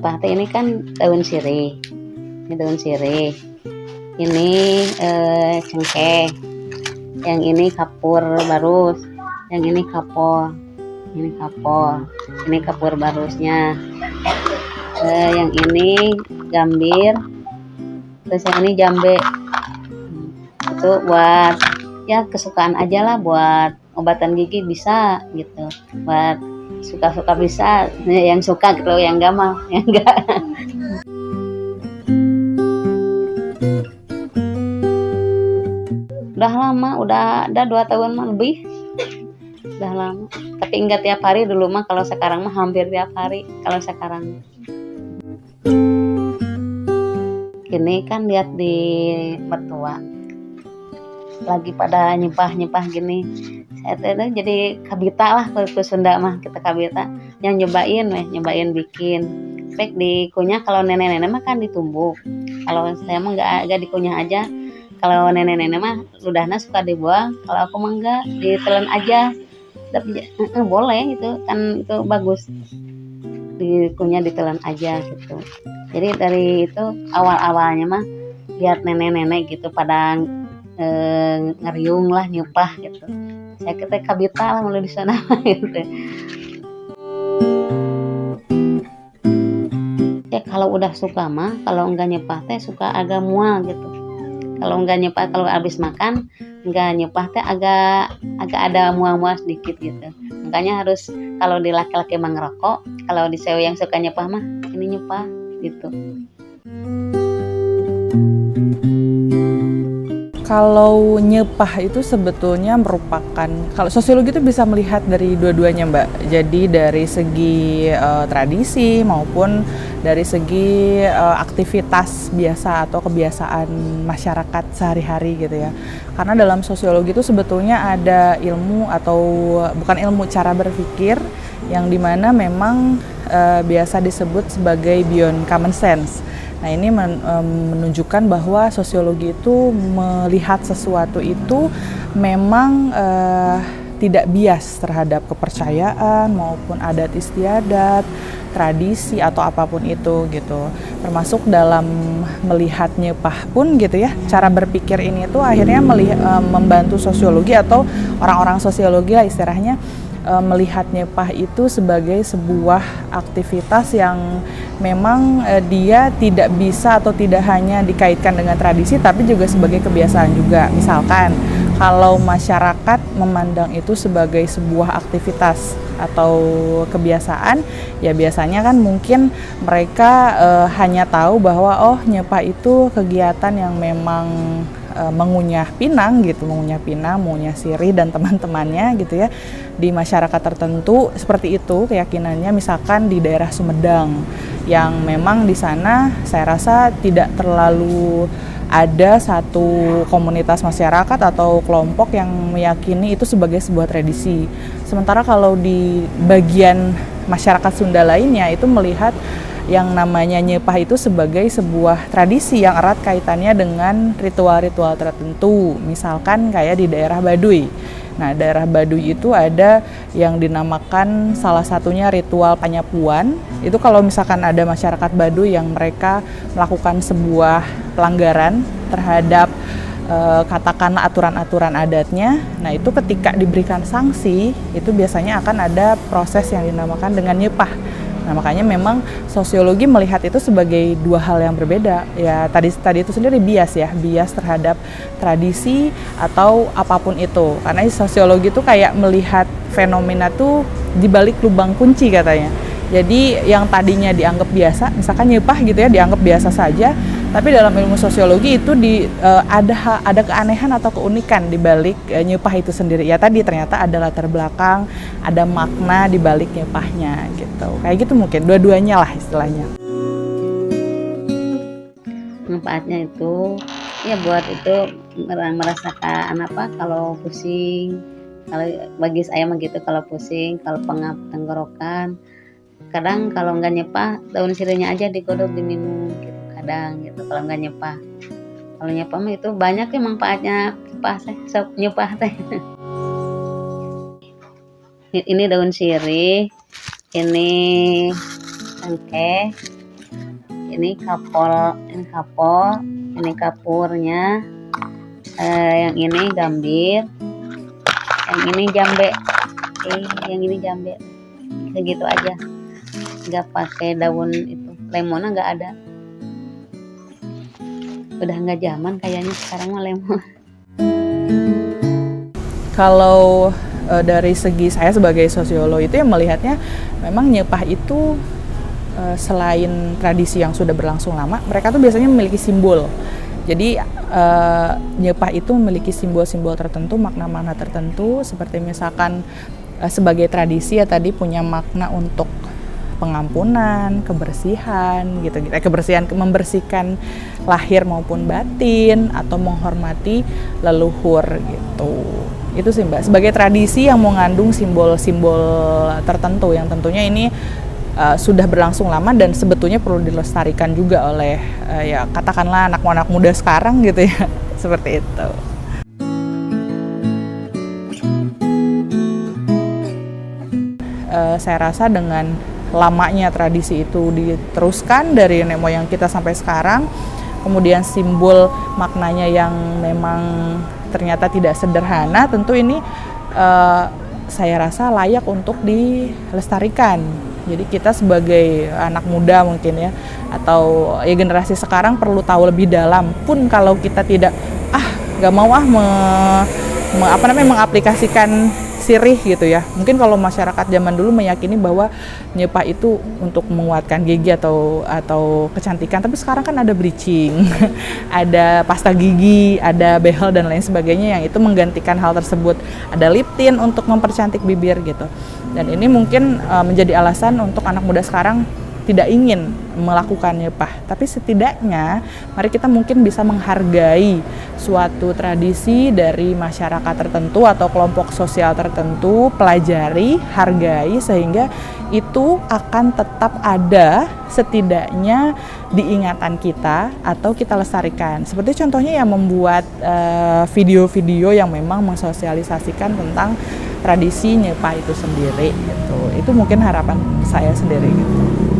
nyepah teh ini kan daun sirih. Ini daun sirih. Ini cengkeh. Yang ini kapur barus. Yang ini kapor. Ini kapor. Ini kapur barusnya. Yang ini gambir. Terus yang ini jambe. Itu buat ya kesukaan aja lah, buat obatan gigi bisa gitu, buat suka-suka bisa, yang suka gitu, yang enggak mah yang enggak. Udah lama, udah ada 2 tahun mah lebih, udah lama, tapi enggak tiap hari dulu mah. Kalau sekarang mah hampir tiap hari kalau sekarang. Gini kan lihat di mertua lagi pada nyepah gini, saya tuh jadi kabita lah, ke Sunda mah kita kabita, yang nyobain bikin baik dikunyah. Kalau nenek-nenek mah kan ditumbuk, kalau saya mah enggak dikunyah aja. Kalau nenek-nenek mah ludahnya suka dibuang, kalau aku mah enggak, ditelan aja. Tapi boleh, itu kan itu bagus, dikunyah ditelan aja gitu. Jadi dari itu awal-awalnya mah lihat nenek-nenek gitu pada ngeriung lah nyupah gitu, saya kata kabita lah mulai di sana gitu. Ya kalau udah suka mah, kalau enggak nyepah teh suka agak mual gitu. Kalau enggak nyepah, kalau habis makan enggak nyepah teh agak ada mual-mual sedikit gitu. Makanya harus, kalau di laki-laki emang ngerokok, kalau di cewek yang suka nyepah mah ini nyepah gitu. Kalau nyepah itu sebetulnya merupakan, kalau sosiologi itu bisa melihat dari dua-duanya, Mbak. Jadi dari segi tradisi maupun dari segi aktivitas biasa atau kebiasaan masyarakat sehari-hari gitu ya. Karena dalam sosiologi itu sebetulnya ada ilmu, atau bukan ilmu, cara berpikir yang dimana memang biasa disebut sebagai beyond common sense. Nah, ini menunjukkan bahwa sosiologi itu melihat sesuatu itu memang tidak bias terhadap kepercayaan maupun adat istiadat, tradisi atau apapun itu gitu. Termasuk dalam melihat nyepah pun gitu ya. Cara berpikir ini tuh akhirnya membantu sosiologi, atau orang-orang sosiologi lah istilahnya, melihat nyepah itu sebagai sebuah aktivitas yang memang dia tidak bisa atau tidak hanya dikaitkan dengan tradisi, tapi juga sebagai kebiasaan juga. Misalkan kalau masyarakat memandang itu sebagai sebuah aktivitas atau kebiasaan, ya biasanya kan mungkin mereka hanya tahu bahwa oh, nyepah itu kegiatan yang memang mengunyah pinang gitu, mengunyah sirih dan teman-temannya gitu ya. Di masyarakat tertentu seperti itu keyakinannya, misalkan di daerah Sumedang yang memang di sana saya rasa tidak terlalu ada satu komunitas masyarakat atau kelompok yang meyakini itu sebagai sebuah tradisi. Sementara kalau di bagian masyarakat Sunda lainnya itu melihat yang namanya nyepah itu sebagai sebuah tradisi yang erat kaitannya dengan ritual-ritual tertentu, misalkan kayak di daerah Baduy. Nah, daerah Baduy itu ada yang dinamakan salah satunya ritual penyapuan. Itu kalau misalkan ada masyarakat Baduy yang mereka melakukan sebuah pelanggaran terhadap katakanlah aturan-aturan adatnya, nah itu ketika diberikan sanksi, itu biasanya akan ada proses yang dinamakan dengan nyepah. Nah, makanya memang sosiologi melihat itu sebagai dua hal yang berbeda. Ya, tadi itu sendiri bias terhadap tradisi atau apapun itu. Karena sosiologi itu kayak melihat fenomena tuh di balik lubang kunci katanya. Jadi yang tadinya dianggap biasa, misalkan nyepah gitu ya, dianggap biasa saja, tapi dalam ilmu sosiologi itu ada keanehan atau keunikan di balik nyepah itu sendiri. Ya tadi ternyata ada latar belakang, ada makna di balik nyepahnya gitu. Kayak gitu mungkin dua-duanya lah istilahnya. Manfaatnya itu ya buat itu merasakan apa, kalau pusing, kalau bagi saya mah gitu, kalau pusing, kalau pengap tenggorokan. Kadang kalau nggak nyepah, daun sirihnya aja digodok diminum gitu, kadang gitu kalau nggak nyepah. Kalau nyepah mah itu banyak ya manfaatnya, nyepah teh. Ini daun sirih, ini cengkeh, ini kapol, ini kapurnya, yang ini gambir, yang ini jambe, yang ini jambe, segitu aja, nggak pakai daun itu, lemonnya nggak ada, udah nggak zaman kayaknya sekarang mah lemon. Kalau dari segi saya sebagai sosiolog itu yang melihatnya memang nyepah itu selain tradisi yang sudah berlangsung lama, mereka tuh biasanya memiliki simbol. Jadi nyepah itu memiliki simbol-simbol tertentu, makna-makna tertentu, seperti misalkan sebagai tradisi ya tadi punya makna untuk pengampunan, kebersihan gitu. Kebersihan, membersihkan lahir maupun batin, atau menghormati leluhur gitu. Itu sih Mbak, sebagai tradisi yang mengandung simbol-simbol tertentu yang tentunya ini sudah berlangsung lama dan sebetulnya perlu dilestarikan juga oleh ya katakanlah anak muda sekarang gitu ya. Seperti itu. Saya rasa dengan lamanya tradisi itu diteruskan dari nenek moyang kita sampai sekarang, kemudian simbol maknanya yang memang ternyata tidak sederhana, tentu ini saya rasa layak untuk dilestarikan. Jadi kita sebagai anak muda mungkin ya, atau ya generasi sekarang perlu tahu lebih dalam. Pun kalau kita tidak nggak mau mengaplikasikan sirih gitu ya. Mungkin kalau masyarakat zaman dulu meyakini bahwa nyepah itu untuk menguatkan gigi atau kecantikan, tapi sekarang kan ada bleaching, ada pasta gigi, ada behel dan lain sebagainya yang itu menggantikan hal tersebut. Ada lip tint untuk mempercantik bibir gitu. Dan ini mungkin menjadi alasan untuk anak muda sekarang tidak ingin melakukan nyepah, tapi setidaknya mari kita mungkin bisa menghargai suatu tradisi dari masyarakat tertentu atau kelompok sosial tertentu, pelajari, hargai, sehingga itu akan tetap ada setidaknya di ingatan kita atau kita lestarikan. Seperti contohnya yang membuat video-video yang memang mensosialisasikan tentang tradisi nyepah itu sendiri gitu. Itu mungkin harapan saya sendiri gitu.